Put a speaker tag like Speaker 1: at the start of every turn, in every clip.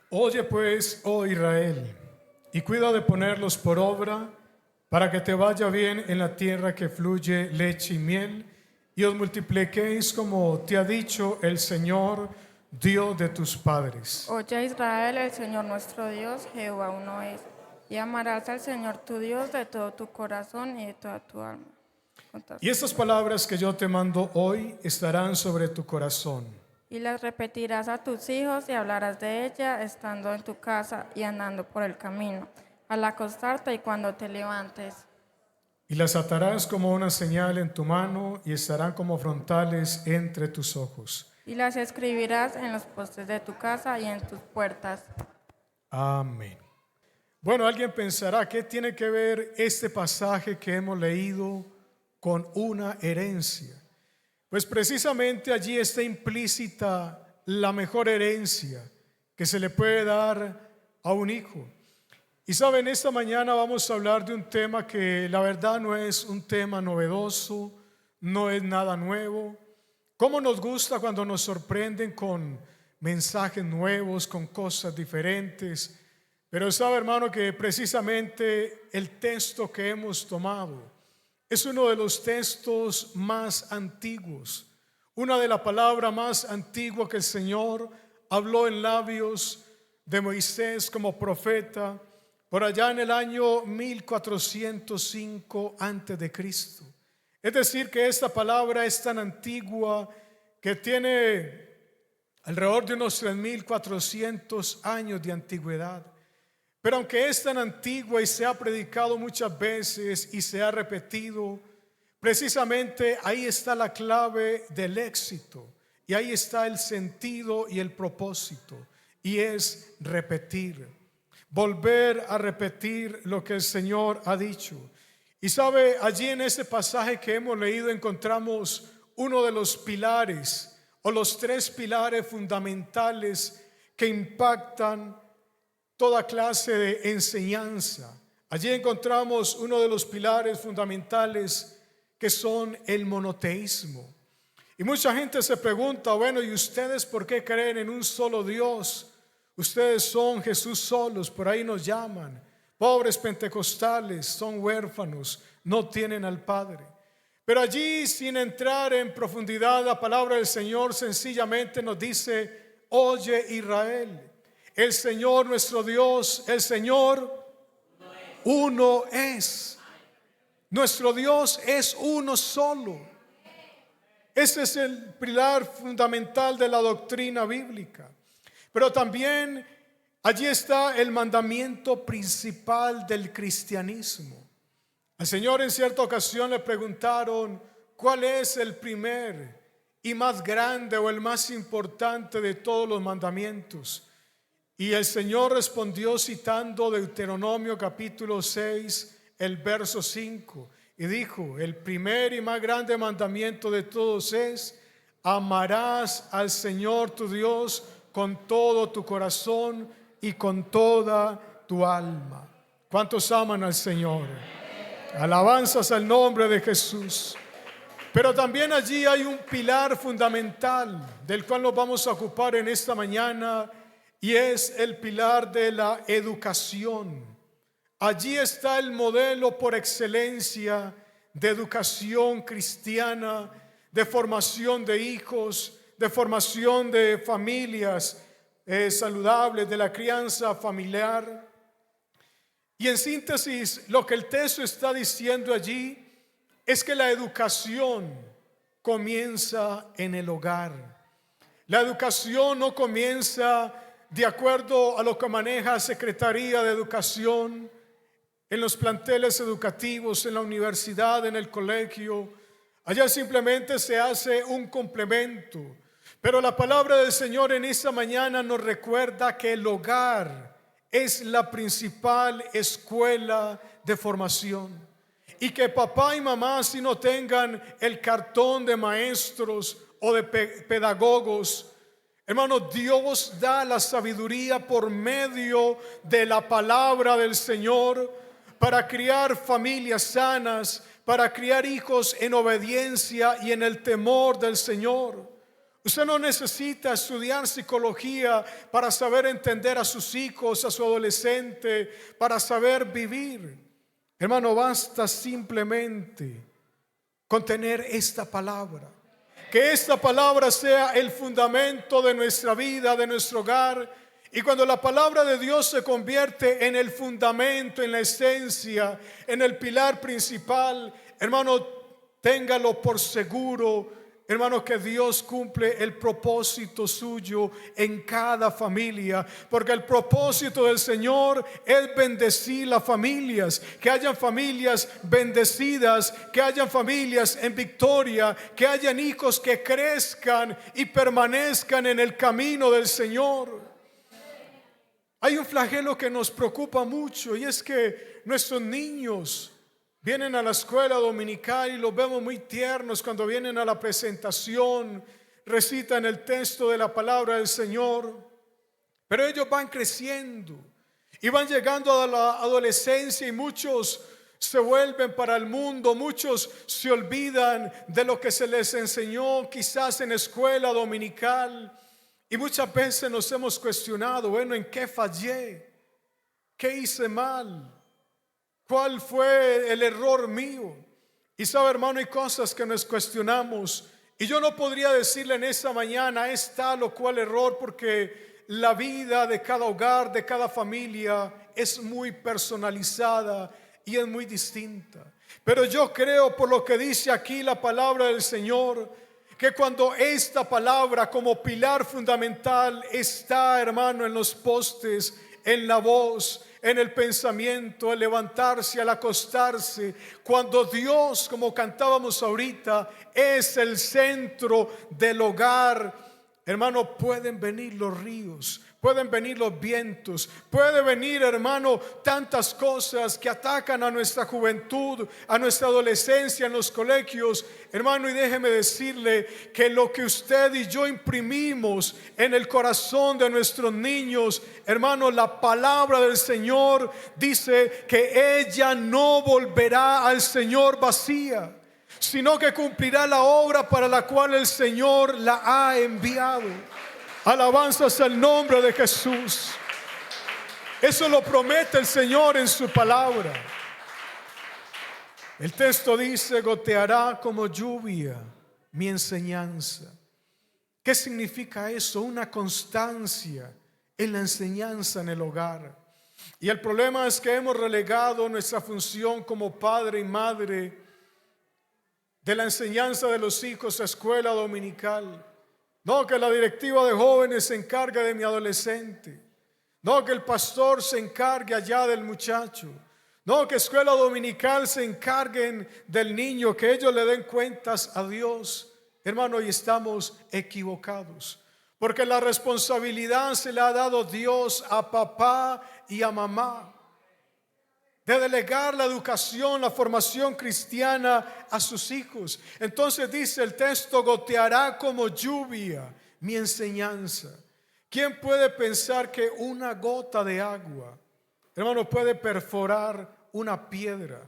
Speaker 1: Oye pues, oh Israel, y cuida de ponerlos por obra, para que te vaya bien en la tierra que fluye leche y miel, y os multipliquéis como te ha dicho el Señor, Dios de tus padres.
Speaker 2: Oye Israel, el Señor nuestro Dios, Jehová uno es. Y amarás al Señor tu Dios de todo tu corazón y de toda tu alma.
Speaker 1: Y estas palabras que yo te mando hoy estarán sobre tu corazón.
Speaker 2: Y las repetirás a tus hijos y hablarás de ella estando en tu casa y andando por el camino, al acostarte y cuando te levantes.
Speaker 1: Y las atarás como una señal en tu mano y estarán como frontales entre tus ojos.
Speaker 2: Y las escribirás en los postes de tu casa y en tus puertas.
Speaker 1: Amén. Bueno, alguien pensará, ¿qué tiene que ver este pasaje que hemos leído con una herencia? Pues precisamente allí está implícita la mejor herencia que se le puede dar a un hijo. Y saben, esta mañana vamos a hablar de un tema que la verdad no es un tema novedoso, no es nada nuevo. ¿Cómo nos gusta cuando nos sorprenden con mensajes nuevos, con cosas diferentes? Pero sabe, hermano, que precisamente el texto que hemos tomado es uno de los textos más antiguos, una de las palabras más antiguas que el Señor habló en labios de Moisés como profeta por allá en el año 1405 antes de Cristo. Es decir, que esta palabra es tan antigua que tiene alrededor de unos 3400 años de antigüedad. Pero aunque es tan antigua y se ha predicado muchas veces y se ha repetido, precisamente ahí está la clave del éxito y ahí está el sentido y el propósito, y es repetir, volver a repetir lo que el Señor ha dicho. Y sabe, allí en este pasaje que hemos leído encontramos uno de los pilares o los tres pilares fundamentales que impactan toda clase de enseñanza. Allí encontramos uno de los pilares fundamentales que son el monoteísmo. Y mucha gente se pregunta, bueno, ¿y ustedes por qué creen en un solo Dios? Ustedes son Jesús solos, por ahí nos llaman. Pobres pentecostales, son huérfanos, no tienen al Padre. Pero allí, sin entrar en profundidad, la palabra del Señor sencillamente nos dice, oye Israel, el Señor nuestro Dios, el Señor uno es. Nuestro Dios es uno solo. Ese es el pilar fundamental de la doctrina bíblica. Pero también allí está el mandamiento principal del cristianismo. Al Señor en cierta ocasión le preguntaron, ¿cuál es el primer y más grande o el más importante de todos los mandamientos? Y el Señor respondió citando Deuteronomio capítulo 6, el verso 5, y dijo, el primer y más grande mandamiento de todos es, amarás al Señor tu Dios con todo tu corazón y con toda tu alma. ¿Cuántos aman al Señor? Alabanzas al nombre de Jesús. Pero también allí hay un pilar fundamental del cual nos vamos a ocupar en esta mañana, y es el pilar de la educación. Allí está el modelo por excelencia de educación cristiana, de formación de hijos, de formación de familias saludables, de la crianza familiar. Y en síntesis, lo que el texto está diciendo allí es que la educación comienza en el hogar. La educación no comienza de acuerdo a lo que maneja Secretaría de Educación en los planteles educativos, en la universidad, en el colegio. Allá simplemente se hace un complemento. Pero la palabra del Señor en esta mañana nos recuerda que el hogar es la principal escuela de formación. Y que papá y mamá, si no tengan el cartón de maestros o de pedagogos, hermano, Dios da la sabiduría por medio de la palabra del Señor para criar familias sanas, para criar hijos en obediencia y en el temor del Señor. Usted no necesita estudiar psicología para saber entender a sus hijos, a su adolescente, para saber vivir. Hermano, basta simplemente con tener esta palabra. Que esta palabra sea el fundamento de nuestra vida, de nuestro hogar. Y cuando la palabra de Dios se convierte en el fundamento, en la esencia, en el pilar principal, hermano, téngalo por seguro, hermano, que Dios cumple el propósito suyo en cada familia, porque el propósito del Señor es bendecir las familias, que hayan familias bendecidas, que hayan familias en victoria, que hayan hijos que crezcan y permanezcan en el camino del Señor. Hay un flagelo que nos preocupa mucho, y es que nuestros niños vienen a la escuela dominical y los vemos muy tiernos cuando vienen a la presentación, recitan el texto de la palabra del Señor, pero ellos van creciendo y van llegando a la adolescencia y muchos se vuelven para el mundo, muchos se olvidan de lo que se les enseñó quizás en escuela dominical, y muchas veces nos hemos cuestionado, bueno, ¿en qué fallé? ¿Qué hice mal? ¿Cuál fue el error mío? Y sabe, hermano, hay cosas que nos cuestionamos, y yo no podría decirle en esta mañana es tal o cual error, porque la vida de cada hogar, de cada familia es muy personalizada y es muy distinta. Pero yo creo, por lo que dice aquí la palabra del Señor, que cuando esta palabra como pilar fundamental está, hermano, en los postes, en la voz, en el pensamiento, al levantarse, al acostarse, cuando Dios, como cantábamos ahorita, es el centro del hogar, hermano, pueden venir los ríos, pueden venir los vientos, puede venir, hermano, tantas cosas que atacan a nuestra juventud, a nuestra adolescencia, en los colegios, hermano, y déjeme decirle que lo que usted y yo imprimimos en el corazón de nuestros niños, hermano, la palabra del Señor dice que ella no volverá al Señor vacía, sino que cumplirá la obra para la cual el Señor la ha enviado. Alabanzas al nombre de Jesús. Eso lo promete el Señor en su palabra. El texto dice: goteará como lluvia mi enseñanza. ¿Qué significa eso? Una constancia en la enseñanza en el hogar. Y el problema es que hemos relegado nuestra función como padre y madre de la enseñanza de los hijos a escuela dominical. No, que la directiva de jóvenes se encargue de mi adolescente. No, que el pastor se encargue allá del muchacho. No, que escuela dominical se encarguen del niño, que ellos le den cuentas a Dios. Hermano, y estamos equivocados, porque la responsabilidad se le ha dado Dios a papá y a mamá, de delegar la educación, la formación cristiana a sus hijos. Entonces dice el texto: goteará como lluvia mi enseñanza. ¿Quién puede pensar que una gota de agua, hermano, puede perforar una piedra,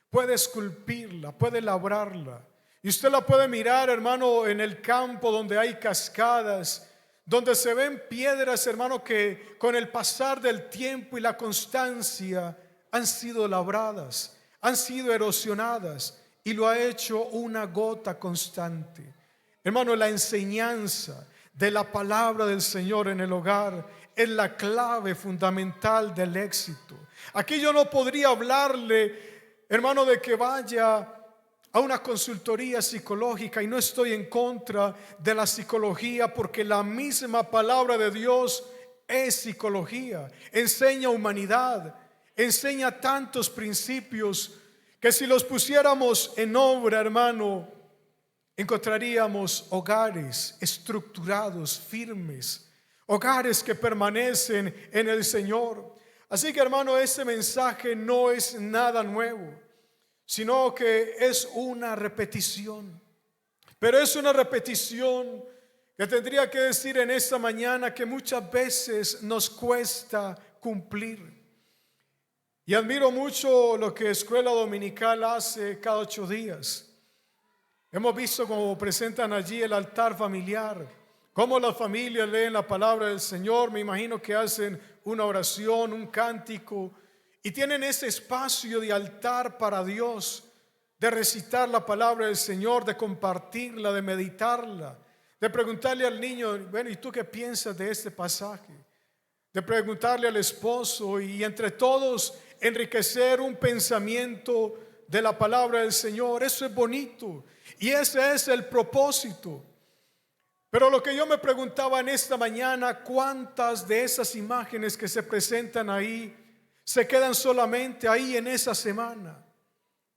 Speaker 1: puede esculpirla, puede labrarla? Y usted la puede mirar, hermano, en el campo donde hay cascadas, donde se ven piedras, hermano, que con el pasar del tiempo y la constancia han sido labradas, han sido erosionadas, y lo ha hecho una gota constante. Hermano, la enseñanza de la palabra del Señor en el hogar es la clave fundamental del éxito. Aquí yo no podría hablarle, hermano, de que vaya a una consultoría psicológica, y no estoy en contra de la psicología, porque la misma palabra de Dios es psicología, enseña humanidad, enseña tantos principios que si los pusiéramos en obra, hermano, encontraríamos hogares estructurados, firmes, hogares que permanecen en el Señor. Así que, hermano, este mensaje no es nada nuevo, sino que es una repetición. Pero es una repetición que tendría que decir en esta mañana que muchas veces nos cuesta cumplir. Y admiro mucho lo que Escuela Dominical hace cada 8 días. Hemos visto cómo presentan allí el altar familiar. Cómo las familias leen la palabra del Señor. Me imagino que hacen una oración, un cántico, y tienen ese espacio de altar para Dios, de recitar la palabra del Señor, de compartirla, de meditarla, de preguntarle al niño, bueno, ¿y tú qué piensas de este pasaje? De preguntarle al esposo, y entre todos enriquecer un pensamiento de la palabra del Señor. Eso es bonito y ese es el propósito. Pero lo que yo me preguntaba en esta mañana, ¿cuántas de esas imágenes que se presentan ahí se quedan solamente ahí en esa semana?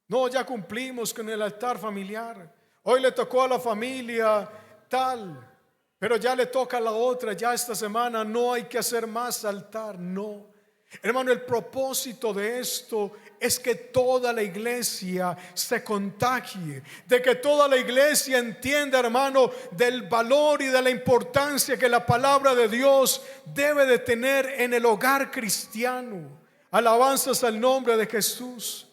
Speaker 1: No, ya cumplimos con el altar familiar. Hoy le tocó a la familia tal, pero ya le toca a la otra. Ya esta semana no hay que hacer más altar. No, hermano, el propósito de esto es que toda la iglesia se contagie, de que toda la iglesia entienda, hermano, del valor y de la importancia que la palabra de Dios debe de tener en el hogar cristiano. Alabanzas al nombre de Jesús.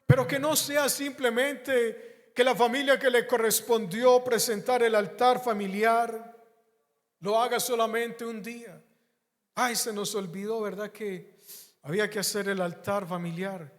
Speaker 1: Pero que no sea simplemente que la familia que le correspondió presentar el altar familiar lo haga solamente un día. Ay, se nos olvidó, ¿verdad? Que había que hacer el altar familiar.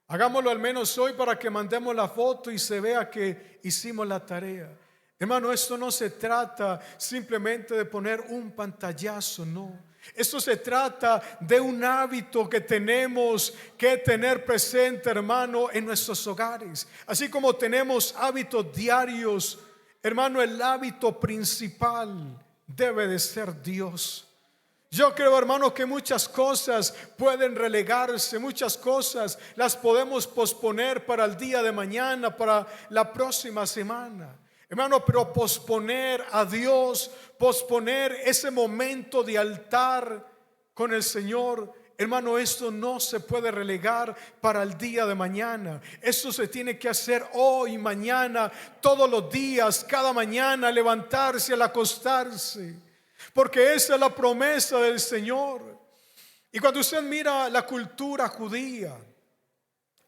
Speaker 1: Hagámoslo al menos hoy para que mandemos la foto y se vea que hicimos la tarea. Hermano, esto no se trata simplemente de poner un pantallazo, no. Esto se trata de un hábito que tenemos que tener presente, hermano, en nuestros hogares. Así como tenemos hábitos diarios, hermano, el hábito principal debe de ser Dios. Yo creo, hermano, que muchas cosas pueden relegarse, muchas cosas las podemos posponer para el día de mañana, para la próxima semana. Hermano, pero posponer a Dios, posponer ese momento de altar con el Señor, hermano, esto no se puede relegar para el día de mañana. Eso se tiene que hacer hoy, mañana, todos los días, cada mañana, levantarse al acostarse. Porque esa es la promesa del Señor. Y cuando usted mira la cultura judía,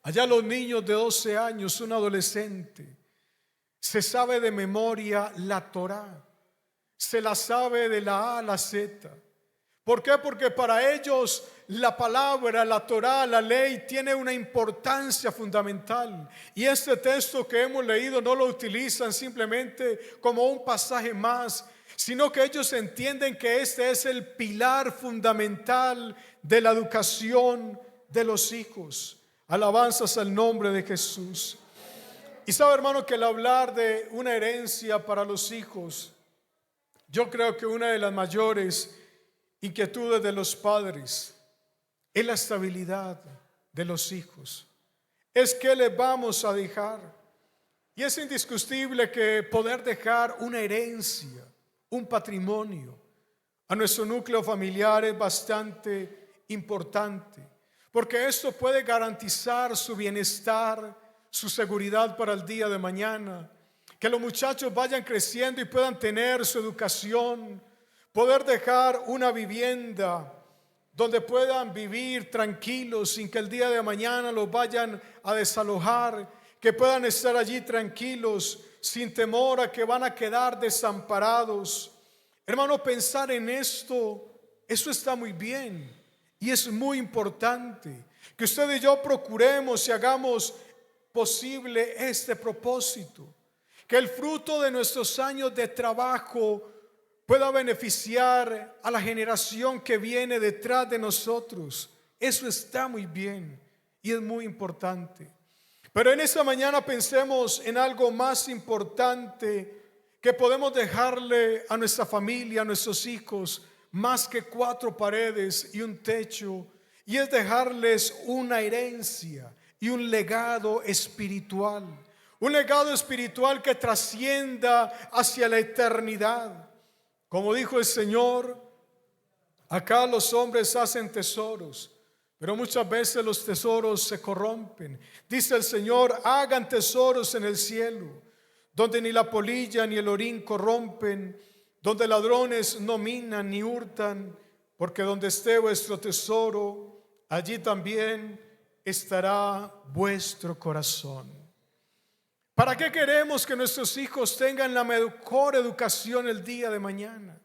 Speaker 1: allá los niños de 12 años, un adolescente, se sabe de memoria la Torá, se la sabe de la A a la Z. ¿Por qué? Porque para ellos la palabra, la Torá, la ley tiene una importancia fundamental. Y este texto que hemos leído no lo utilizan simplemente como un pasaje más, sino que ellos entienden que este es el pilar fundamental de la educación de los hijos. Alabanzas al nombre de Jesús. Y sabe, hermano, que al hablar de una herencia para los hijos, yo creo que una de las mayores inquietudes de los padres es la estabilidad de los hijos. Es que les vamos a dejar. Y es indiscutible que poder dejar una herencia, un patrimonio a nuestro núcleo familiar es bastante importante, porque esto puede garantizar su bienestar, su seguridad para el día de mañana, que los muchachos vayan creciendo y puedan tener su educación, poder dejar una vivienda donde puedan vivir tranquilos sin que el día de mañana los vayan a desalojar, que puedan estar allí tranquilos sin temor a que van a quedar desamparados. Hermano, pensar en esto, eso está muy bien y es muy importante que usted y yo procuremos y hagamos posible este propósito, que el fruto de nuestros años de trabajo pueda beneficiar a la generación que viene detrás de nosotros. Eso está muy bien y es muy importante. Pero en esta mañana pensemos en algo más importante que podemos dejarle a nuestra familia, a nuestros hijos, más que 4 paredes y un techo, y es dejarles una herencia y un legado espiritual. Un legado espiritual que trascienda hacia la eternidad. Como dijo el Señor, acá los hombres hacen tesoros, pero muchas veces los tesoros se corrompen. Dice el Señor, hagan tesoros en el cielo, donde ni la polilla ni el orín corrompen, donde ladrones no minan ni hurtan, porque donde esté vuestro tesoro, allí también estará vuestro corazón. ¿Para qué queremos que nuestros hijos tengan la mejor educación el día de mañana?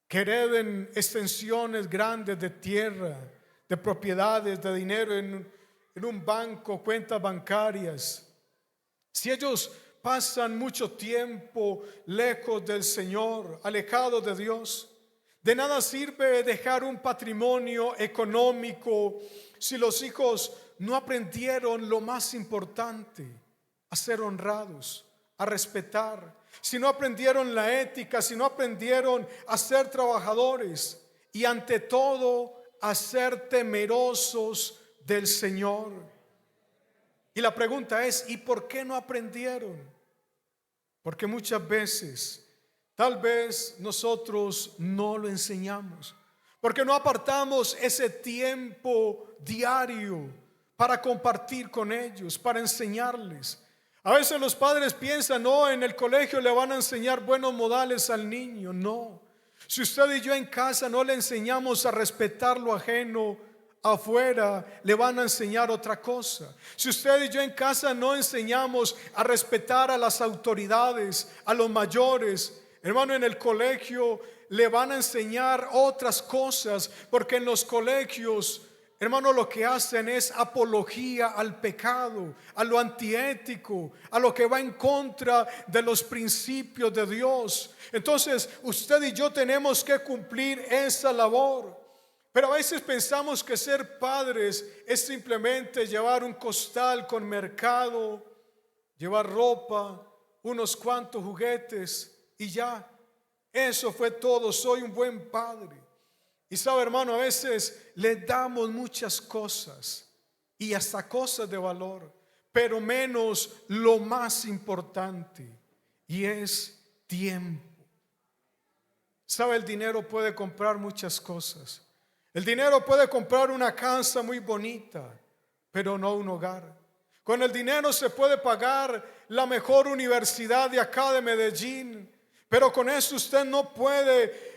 Speaker 1: Que hereden extensiones grandes de tierra, de propiedades, de dinero en un banco, cuentas bancarias. Si ellos pasan mucho tiempo lejos del Señor, alejados de Dios, de nada sirve dejar un patrimonio económico si los hijos no aprendieron lo más importante: a ser honrados, a respetar. Si no aprendieron la ética, si no aprendieron a ser trabajadores y ante todo a ser temerosos del Señor. Y la pregunta es, ¿y por qué no aprendieron? Porque muchas veces, tal vez nosotros no lo enseñamos, porque no apartamos ese tiempo diario para compartir con ellos, para enseñarles. A veces los padres piensan, no, en el colegio le van a enseñar buenos modales al niño. No, si usted y yo en casa no le enseñamos a respetar lo ajeno, afuera le van a enseñar otra cosa. Si usted y yo en casa no enseñamos a respetar a las autoridades, a los mayores, hermano, en el colegio le van a enseñar otras cosas, porque en los colegios, hermano, lo que hacen es apología al pecado, a lo antiético, a lo que va en contra de los principios de Dios. Entonces, usted y yo tenemos que cumplir esa labor. Pero a veces pensamos que ser padres es simplemente llevar un costal con mercado, llevar ropa, unos cuantos juguetes y ya. Eso fue todo, soy un buen padre. Y sabe, hermano, a veces le damos muchas cosas y hasta cosas de valor, pero menos lo más importante, y es tiempo. Sabe, el dinero puede comprar muchas cosas. El dinero puede comprar una casa muy bonita, pero no un hogar. Con el dinero se puede pagar la mejor universidad de acá de Medellín, pero con eso usted no puede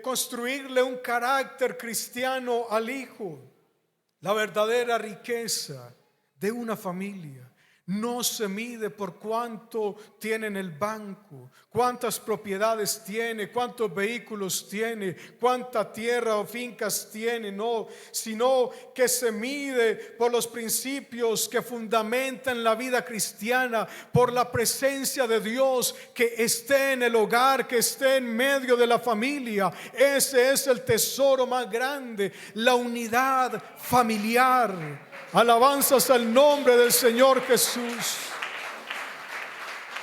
Speaker 1: construirle un carácter cristiano al hijo. La verdadera riqueza de una familia no se mide por cuánto tiene en el banco, cuántas propiedades tiene, cuántos vehículos tiene, cuánta tierra o fincas tiene, no, sino que se mide por los principios que fundamentan la vida cristiana, por la presencia de Dios que esté en el hogar, que esté en medio de la familia. Ese es el tesoro más grande, la unidad familiar. Alabanzas al nombre del Señor Jesús.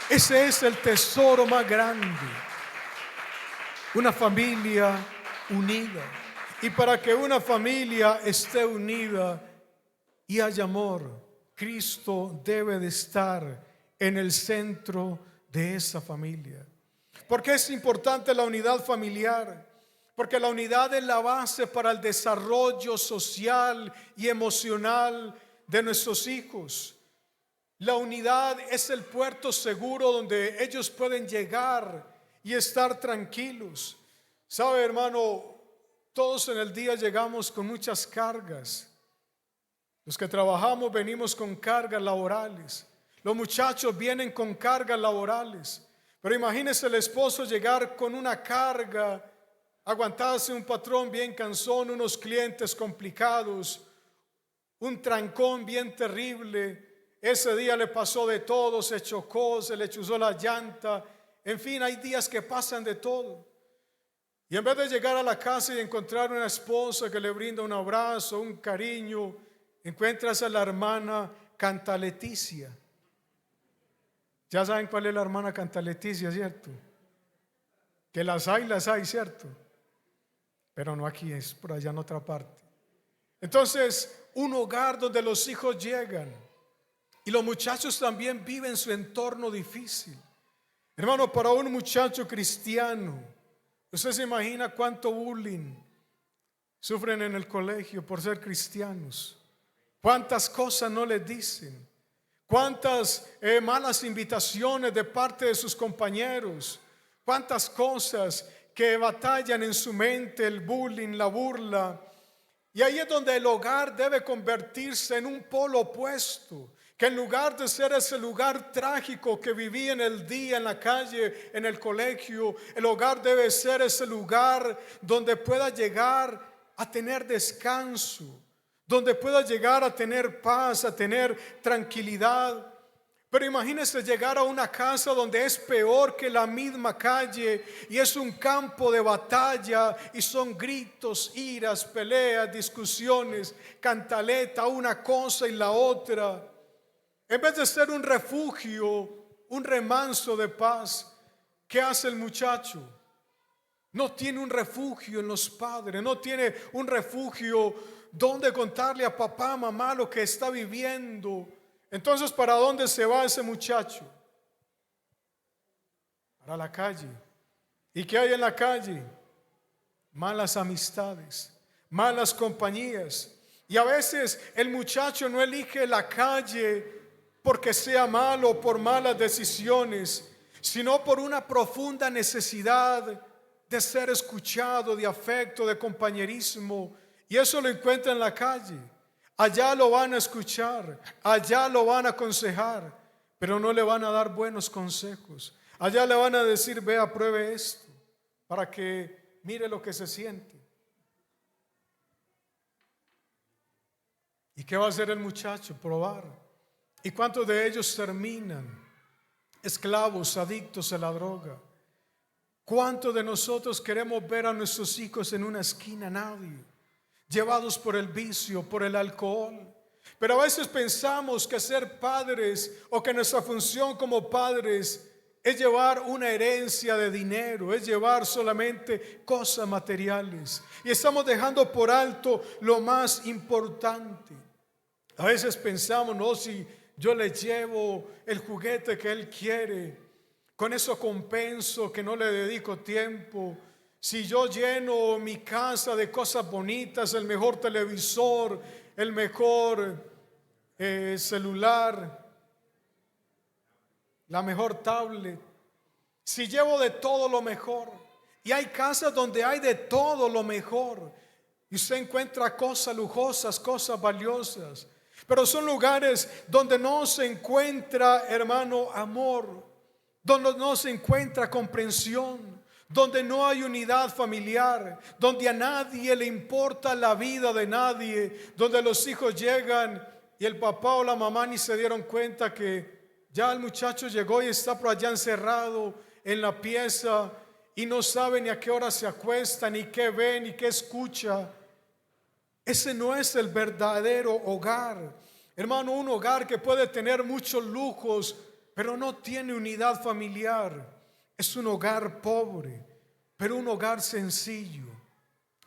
Speaker 1: Ese es el tesoro más grande. Una familia unida. Y para que una familia esté unida y haya amor, Cristo debe de estar en el centro de esa familia. ¿Por qué es importante la unidad familiar? Porque la unidad es la base para el desarrollo social y emocional de nuestros hijos. La unidad es el puerto seguro donde ellos pueden llegar y estar tranquilos. Sabe, hermano, todos en el día llegamos con muchas cargas. Los que trabajamos venimos con cargas laborales. Los muchachos vienen con cargas laborales. Pero imagínese el esposo llegar con una carga, aguantarse un patrón bien cansón, unos clientes complicados, un trancón bien terrible. Ese día le pasó de todo, se chocó, se le chuzó la llanta. En fin, hay días que pasan de todo. Y en vez de llegar a la casa y encontrar una esposa que le brinda un abrazo, un cariño, encuentras a la hermana Cantaleticia. Ya saben cuál es la hermana Cantaleticia, ¿cierto? Que las hay, ¿cierto? Pero no aquí, es por allá en otra parte. Entonces, un hogar donde los hijos llegan y los muchachos también viven su entorno difícil. Hermano, para un muchacho cristiano, usted se imagina cuánto bullying sufren en el colegio por ser cristianos. Cuántas cosas no les dicen. Cuántas malas invitaciones de parte de sus compañeros. Cuántas cosas que batallan en su mente, el bullying, la burla. Y ahí es donde el hogar debe convertirse en un polo opuesto Que en lugar de ser ese lugar trágico que viví en el día, en la calle, en el colegio, el hogar debe ser ese lugar donde pueda llegar a tener descanso, donde pueda llegar a tener paz, a tener tranquilidad. Pero imagínese llegar a una casa donde es peor que la misma calle y es un campo de batalla y son gritos, iras, peleas, discusiones, cantaleta, una cosa y la otra. En vez de ser un refugio, un remanso de paz, ¿qué hace el muchacho? No tiene un refugio en los padres, no tiene un refugio donde contarle a papá, mamá lo que está viviendo. Entonces, ¿para dónde se va ese muchacho? Para la calle. ¿Y qué hay en la calle? Malas amistades, malas compañías. Y a veces el muchacho no elige la calle porque sea malo, por malas decisiones, sino por una profunda necesidad de ser escuchado, de afecto, de compañerismo. Y eso lo encuentra en la calle. Allá lo van a escuchar, allá lo van a aconsejar, pero no le van a dar buenos consejos. Allá le van a decir, vea, pruebe esto, para que mire lo que se siente. ¿Y qué va a hacer el muchacho? Probar. ¿Y cuántos de ellos terminan esclavos, adictos a la droga? ¿Cuántos de nosotros queremos ver a nuestros hijos en una esquina? Nadie. Llevados por el vicio, por el alcohol. Pero a veces pensamos que ser padres o que nuestra función como padres es llevar una herencia de dinero, es llevar solamente cosas materiales. Y estamos dejando por alto lo más importante. A veces pensamos, no, si yo le llevo el juguete que él quiere, con eso compenso que no le dedico tiempo. Si yo lleno mi casa de cosas bonitas, el mejor televisor, el mejor celular, la mejor tablet, si llevo de todo lo mejor, y hay casas donde hay de todo lo mejor, y usted encuentra cosas lujosas, cosas valiosas, pero son lugares donde no se encuentra, hermano, amor, donde no se encuentra comprensión, donde no hay unidad familiar, donde a nadie le importa la vida de nadie, donde los hijos llegan y el papá o la mamá ni se dieron cuenta que ya el muchacho llegó y está por allá encerrado en la pieza y no sabe ni a qué hora se acuesta, ni qué ve, ni qué escucha. Ese no es el verdadero hogar. Hermano, un hogar que puede tener muchos lujos, pero no tiene unidad familiar. Es un hogar pobre, pero un hogar sencillo,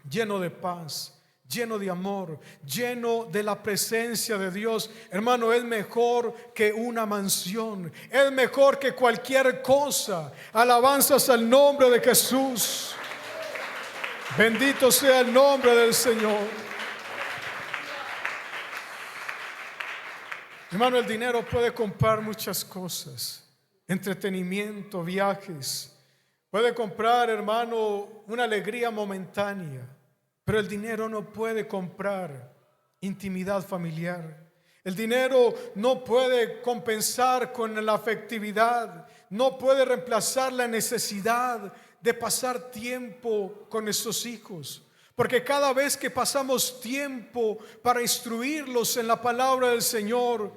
Speaker 1: lleno de paz, lleno de amor, lleno de la presencia de Dios. Hermano, es mejor que una mansión, es mejor que cualquier cosa. Alabanzas al nombre de Jesús. Bendito sea el nombre del Señor. Hermano, el dinero puede comprar muchas cosas: entretenimiento, viajes. Puede comprar, hermano, una alegría momentánea, pero el dinero no puede comprar intimidad familiar. El dinero no puede compensar con la afectividad, no puede reemplazar la necesidad de pasar tiempo con nuestros hijos. Porque cada vez que pasamos tiempo para instruirlos en la palabra del Señor,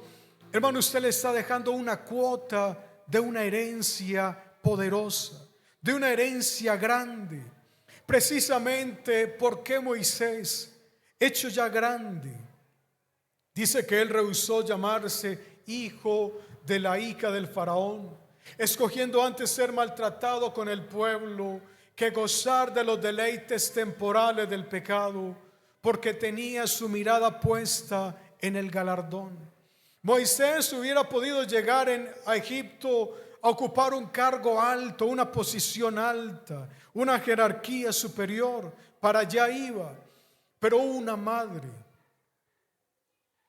Speaker 1: hermano, usted le está dejando una cuota de una herencia poderosa, de una herencia grande. Precisamente porque Moisés, hecho ya grande, dice que él rehusó llamarse hijo de la hija del faraón, escogiendo antes ser maltratado con el pueblo que gozar de los deleites temporales del pecado, porque tenía su mirada puesta en el galardón. Moisés hubiera podido llegar a Egipto a ocupar un cargo alto, una posición alta, una jerarquía superior. Para allá iba. Pero una madre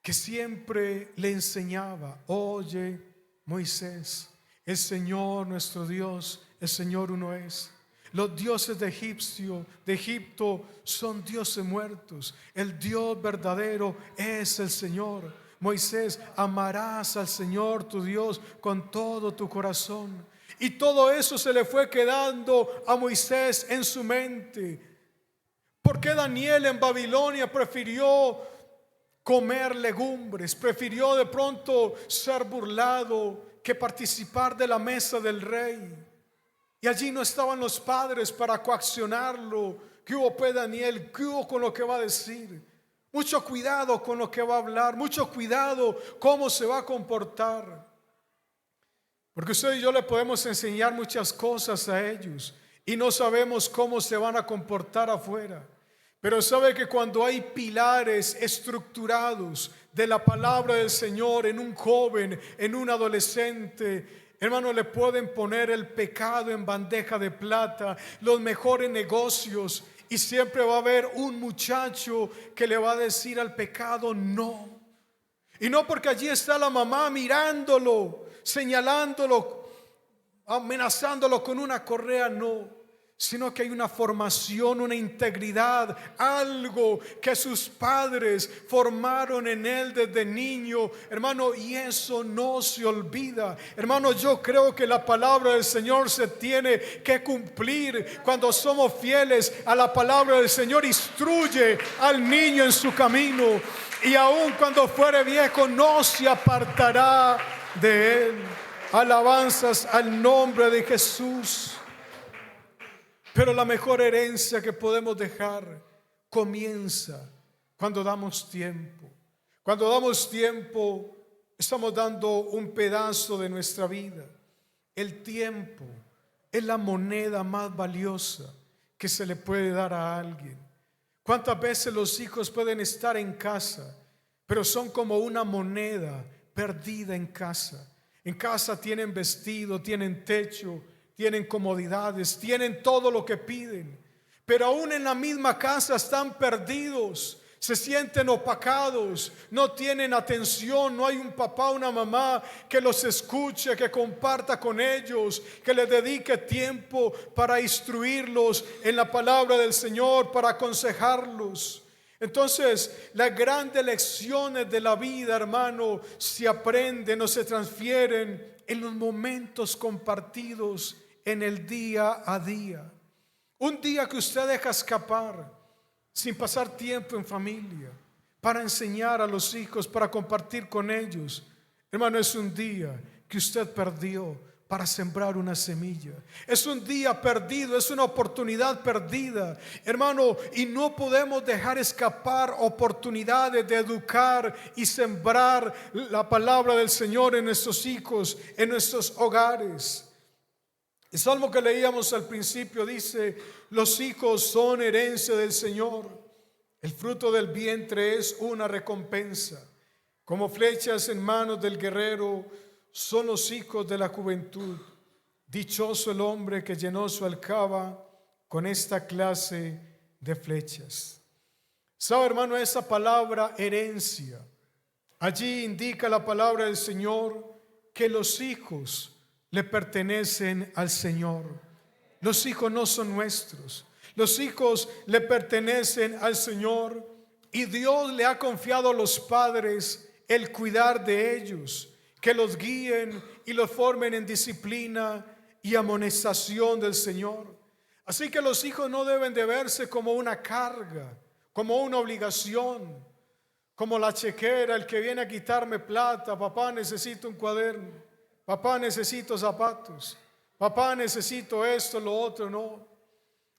Speaker 1: que siempre le enseñaba: oye, Moisés, el Señor nuestro Dios, el Señor uno es. Los dioses de Egipto son dioses muertos. El Dios verdadero es el Señor. Moisés, amarás al Señor tu Dios con todo tu corazón. Y todo eso se le fue quedando a Moisés en su mente. ¿Por qué Daniel en Babilonia prefirió comer legumbres? Prefirió de pronto ser burlado que participar de la mesa del rey. Y allí no estaban los padres para coaccionarlo. ¿Qué hubo, pues, Daniel? ¿Qué hubo con lo que va a decir? Mucho cuidado con lo que va a hablar. Mucho cuidado cómo se va a comportar. Porque usted y yo le podemos enseñar muchas cosas a ellos y no sabemos cómo se van a comportar afuera. Pero sabe que cuando hay pilares estructurados de la palabra del Señor en un joven, en un adolescente, hermano, le pueden poner el pecado en bandeja de plata, los mejores negocios, y siempre va a haber un muchacho que le va a decir al pecado no. Y no porque allí está la mamá mirándolo, señalándolo, amenazándolo con una correa, no, sino que hay una formación, una integridad, algo que sus padres formaron en él desde niño, hermano, y eso no se olvida. Hermano, yo creo que la palabra del Señor se tiene que cumplir cuando somos fieles a la palabra del Señor. Instruye al niño en su camino, y aun cuando fuere viejo no se apartará de él. Alabanzas al nombre de Jesús. Pero la mejor herencia que podemos dejar comienza cuando damos tiempo. Cuando damos tiempo, estamos dando un pedazo de nuestra vida. El tiempo es la moneda más valiosa que se le puede dar a alguien. ¿Cuántas veces los hijos pueden estar en casa, pero son como una moneda perdida en casa? En casa tienen vestido, tienen techo, tienen comodidades, tienen todo lo que piden, pero aún en la misma casa están perdidos, se sienten opacados, no tienen atención, no hay un papá, una mamá que los escuche, que comparta con ellos, que les dedique tiempo para instruirlos en la palabra del Señor, para aconsejarlos. Entonces, las grandes lecciones de la vida, hermano, se aprenden o se transfieren en los momentos compartidos en el día a día. Un día que usted deja escapar sin pasar tiempo en familia para enseñar a los hijos, para compartir con ellos, hermano, es un día que usted perdió para sembrar una semilla. Es un día perdido, es una oportunidad perdida, hermano, y no podemos dejar escapar oportunidades de educar y sembrar la palabra del Señor en nuestros hijos, en nuestros hogares. El salmo que leíamos al principio dice: los hijos son herencia del Señor, el fruto del vientre es una recompensa. Como flechas en manos del guerrero son los hijos de la juventud. Dichoso el hombre que llenó su alcaba con esta clase de flechas. ¿Sabe, hermano? Esa palabra herencia, allí indica la palabra del Señor que los hijos le pertenecen al Señor. Los hijos no son nuestros. Los hijos le pertenecen al Señor, y Dios le ha confiado a los padres el cuidar de ellos, que los guíen y los formen en disciplina y amonestación del Señor. Así que los hijos no deben de verse como una carga, como una obligación, como la chequera, el que viene a quitarme plata. Papá, necesito un cuaderno. Papá, necesito zapatos. Papá, necesito esto, lo otro. No.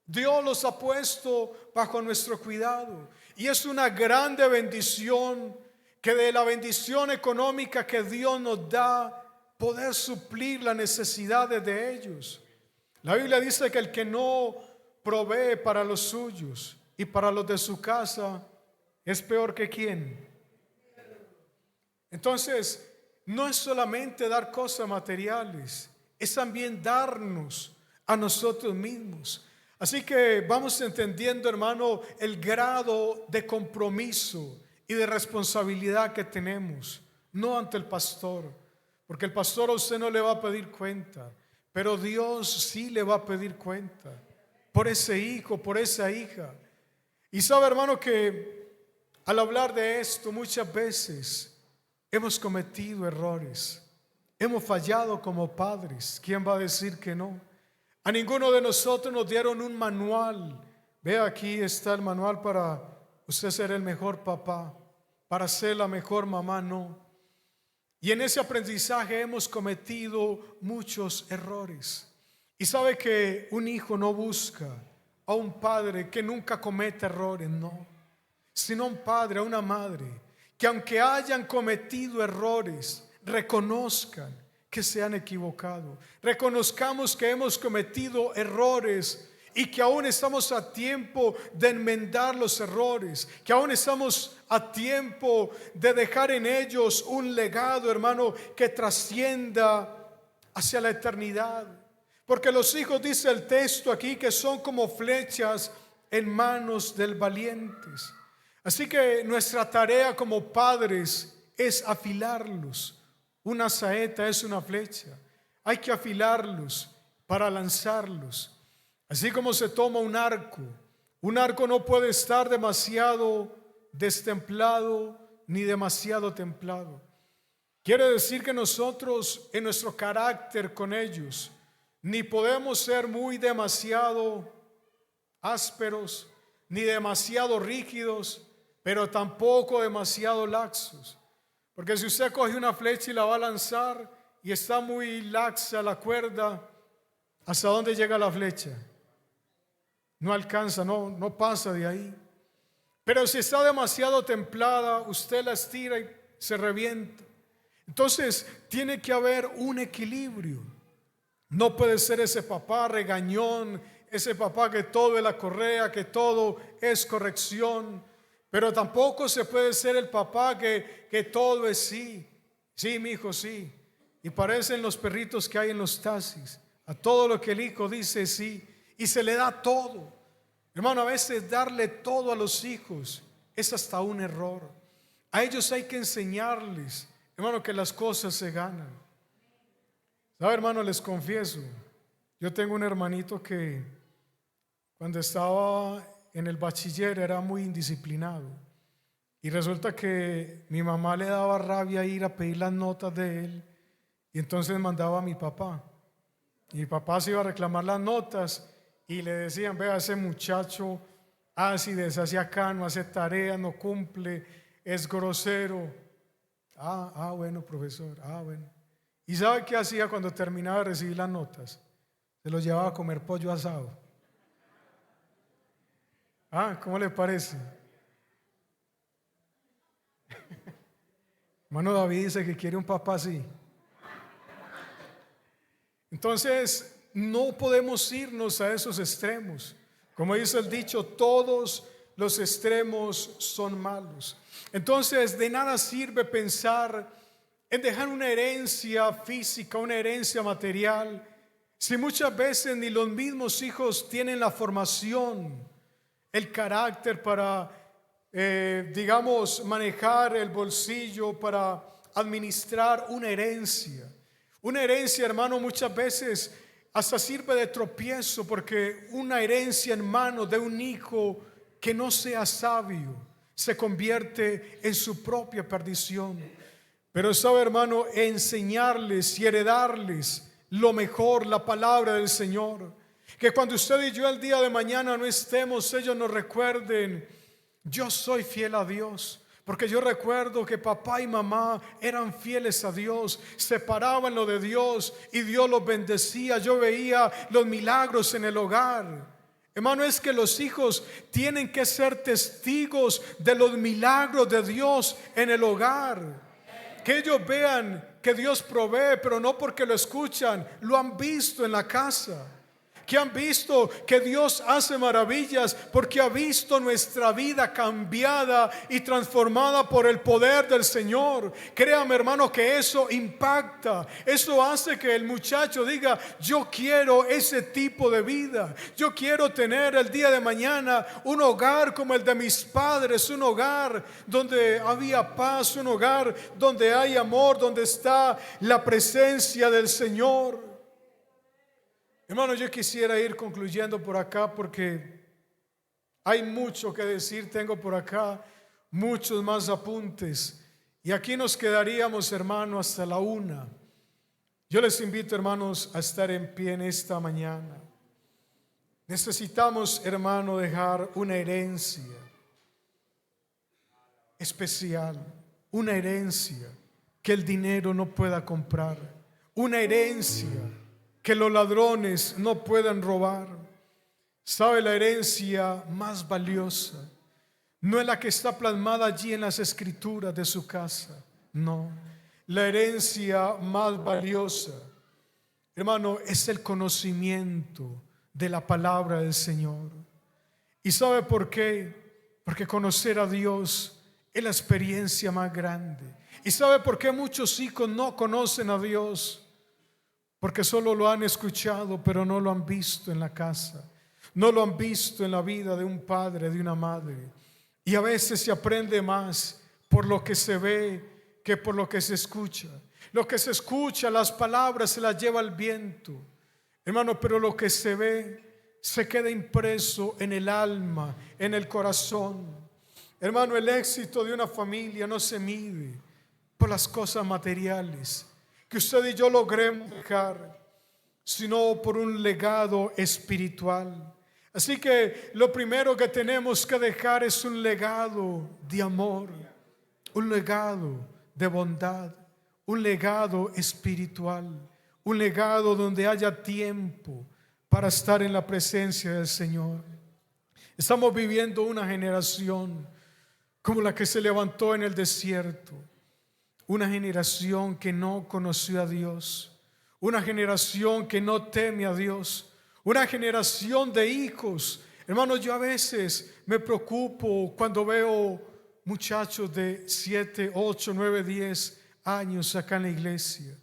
Speaker 1: Dios los ha puesto bajo nuestro cuidado, y es una grande bendición que de la bendición económica que Dios nos da, poder suplir las necesidades de ellos. La Biblia dice que el que no provee para los suyos y para los de su casa es peor que ¿quién? Entonces, no es solamente dar cosas materiales, es también darnos a nosotros mismos. Así que vamos entendiendo, hermano, el grado de compromiso y de responsabilidad que tenemos, no ante el pastor, porque el pastor a usted no le va a pedir cuenta, pero Dios sí le va a pedir cuenta por ese hijo, por esa hija. Y sabe, hermano, que al hablar de esto muchas veces hemos cometido errores, hemos fallado como padres. ¿Quién va a decir que no? A ninguno de nosotros nos dieron un manual. Vea, aquí está el manual para usted ser el mejor papá, para ser la mejor mamá, no. Y en ese aprendizaje hemos cometido muchos errores. Y sabe que un hijo no busca a un padre que nunca cometa errores, no, sino a un padre, a una madre, que aunque hayan cometido errores, reconozcan que se han equivocado, reconozcamos que hemos cometido errores y que aún estamos a tiempo de enmendar los errores, que aún estamos a tiempo de dejar en ellos un legado, hermano, que trascienda hacia la eternidad. Porque los hijos, dice el texto aquí, que son como flechas en manos del valientes. Así que nuestra tarea como padres es afilarlos. Una saeta es una flecha. Hay que afilarlos para lanzarlos. Así como se toma un arco. Un arco no puede estar demasiado destemplado ni demasiado templado. Quiere decir que nosotros en nuestro carácter con ellos ni podemos ser muy demasiado ásperos, ni demasiado rígidos, pero tampoco demasiado laxos. Porque si usted coge una flecha y la va a lanzar y está muy laxa la cuerda, ¿hasta dónde llega la flecha? No alcanza, no pasa de ahí. Pero si está demasiado templada, usted la estira y se revienta. Entonces tiene que haber un equilibrio. No puede ser ese papá regañón, ese papá que todo es la correa, que todo es corrección. Pero tampoco se puede ser el papá que todo es sí. Sí, mi hijo, sí. Y parecen los perritos que hay en los taxis. A todo lo que el hijo dice sí. Y se le da todo. Hermano, a veces darle todo a los hijos es hasta un error. A ellos hay que enseñarles, hermano, que las cosas se ganan. ¿Sabe, hermano? Les confieso, yo tengo un hermanito que cuando estaba en el bachiller era muy indisciplinado. Y resulta que mi mamá le daba rabia ir a pedir las notas de él. Y entonces mandaba a mi papá. Y mi papá se iba a reclamar las notas y le decían: vea, ese muchacho hace y deshace acá, no hace tarea, no cumple, es grosero. Bueno, profesor, bueno. ¿Y sabe qué hacía cuando terminaba de recibir las notas? Se los llevaba a comer pollo asado. ¿Cómo le parece? Hermano David dice que quiere un papá así. Entonces, no podemos irnos a esos extremos. Como dice el dicho, todos los extremos son malos. Entonces, de nada sirve pensar en dejar una herencia física, una herencia material, si muchas veces ni los mismos hijos tienen la formación, el carácter para, digamos, manejar el bolsillo, para administrar una herencia. Una herencia, hermano, muchas veces hasta sirve de tropiezo, porque una herencia en manos de un hijo que no sea sabio se convierte en su propia perdición. Pero sabe, hermano, enseñarles y heredarles lo mejor, la palabra del Señor. Que cuando usted y yo el día de mañana no estemos, ellos nos recuerden: yo soy fiel a Dios. Porque yo recuerdo que papá y mamá eran fieles a Dios, separaban lo de Dios y Dios los bendecía. Yo veía los milagros en el hogar. Hermano, es que los hijos tienen que ser testigos de los milagros de Dios en el hogar. Que ellos vean que Dios provee, pero no porque lo escuchan, lo han visto en la casa. Que han visto que Dios hace maravillas, porque ha visto nuestra vida cambiada y transformada por el poder del Señor. Créame, hermano, que eso impacta. Eso hace que el muchacho diga: yo quiero ese tipo de vida. Yo quiero tener el día de mañana un hogar como el de mis padres, un hogar donde había paz, un hogar donde hay amor, donde está la presencia del Señor. Hermano, yo quisiera ir concluyendo por acá, porque hay mucho que decir. Tengo por acá muchos más apuntes Y aquí nos quedaríamos, hermanos, hasta la 1. Yo les invito, hermanos, a estar en pie en esta mañana. Necesitamos, hermano, dejar una herencia especial, una herencia que el dinero no pueda comprar, una herencia que los ladrones no puedan robar. ¿Sabe? La herencia más valiosa no es la que está plasmada allí en las escrituras de su casa, no. La herencia más valiosa, hermano, es el conocimiento de la palabra del Señor. ¿Y sabe por qué? Porque conocer a Dios es la experiencia más grande. ¿Y sabe por qué muchos hijos no conocen a Dios? Porque solo lo han escuchado, pero no lo han visto en la casa. No lo han visto en la vida de un padre, de una madre. Y a veces se aprende más por lo que se ve que por lo que se escucha. Lo que se escucha, las palabras se las lleva el viento, hermano, pero lo que se ve se queda impreso en el alma, en el corazón. Hermano, el éxito de una familia no se mide por las cosas materiales que usted y yo logremos dejar, sino por un legado espiritual. Así que lo primero que tenemos que dejar es un legado de amor, un legado de bondad, un legado espiritual, un legado donde haya tiempo para estar en la presencia del Señor. Estamos viviendo una generación como la que se levantó en el desierto, una generación que no conoció a Dios, una generación que no teme a Dios, una generación de hijos. Hermanos, yo a veces me preocupo cuando veo muchachos de 7, 8, 9, 10 años acá en la iglesia,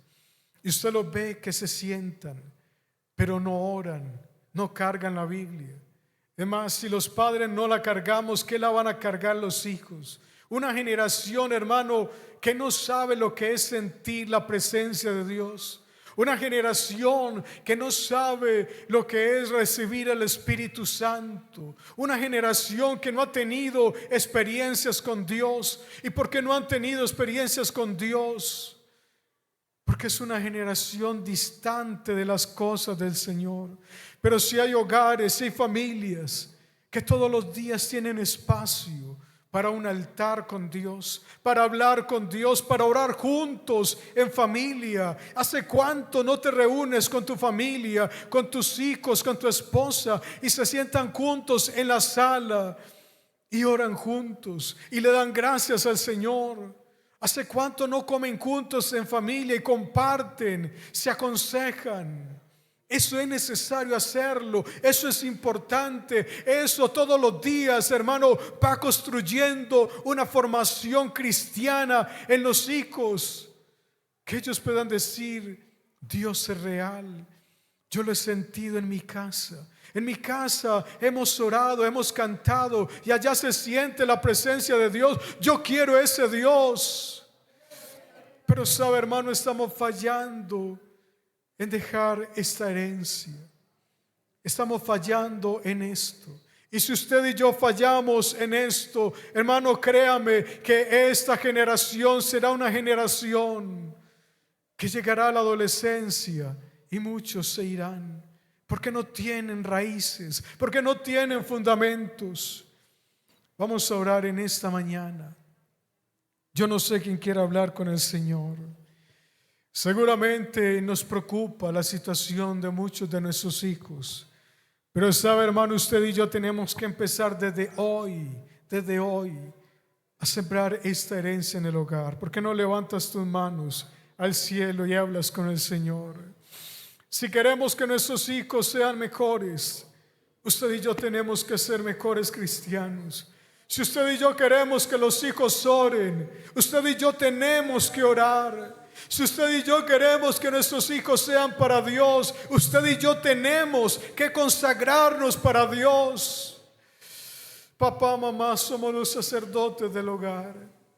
Speaker 1: y usted los ve que se sientan, pero no oran, no cargan la Biblia. Además, si los padres no la cargamos, ¿qué la van a cargar los hijos? Una generación, hermano, que no sabe lo que es sentir la presencia de Dios. Una generación que no sabe lo que es recibir el Espíritu Santo. Una generación que no ha tenido experiencias con Dios. ¿Y por qué no han tenido experiencias con Dios? Porque es una generación distante de las cosas del Señor. Pero si hay hogares, si hay familias que todos los días tienen espacio para un altar con Dios, para hablar con Dios, para orar juntos en familia. ¿Hace cuánto no te reúnes con tu familia, con tus hijos, con tu esposa y se sientan juntos en la sala y oran juntos y le dan gracias al Señor? ¿Hace cuánto no comen juntos en familia y comparten, se aconsejan? Eso es necesario hacerlo, eso es importante, eso todos los días, hermano, va construyendo una formación cristiana en los hijos, que ellos puedan decir: Dios es real, yo lo he sentido en mi casa. En mi casa hemos orado, hemos cantado y allá se siente la presencia de Dios. Yo quiero ese Dios. Pero sabe, hermano, estamos fallando en dejar esta herencia. Estamos fallando en esto. Y si usted y yo fallamos en esto, hermano, créame que esta generación será una generación que llegará a la adolescencia y muchos se irán porque no tienen raíces, porque no tienen fundamentos. Vamos a orar en esta mañana. Yo no sé quién quiere hablar con el Señor. Seguramente nos preocupa la situación de muchos de nuestros hijos, pero sabe, hermano, usted y yo tenemos que empezar desde hoy a sembrar esta herencia en el hogar. ¿Por qué no levantas tus manos al cielo y hablas con el Señor? Si queremos que nuestros hijos sean mejores, usted y yo tenemos que ser mejores cristianos. Si usted y yo queremos que los hijos oren, usted y yo tenemos que orar. Si usted y yo queremos que nuestros hijos sean para Dios, usted y yo tenemos que consagrarnos para Dios. Papá, mamá, somos los sacerdotes del hogar.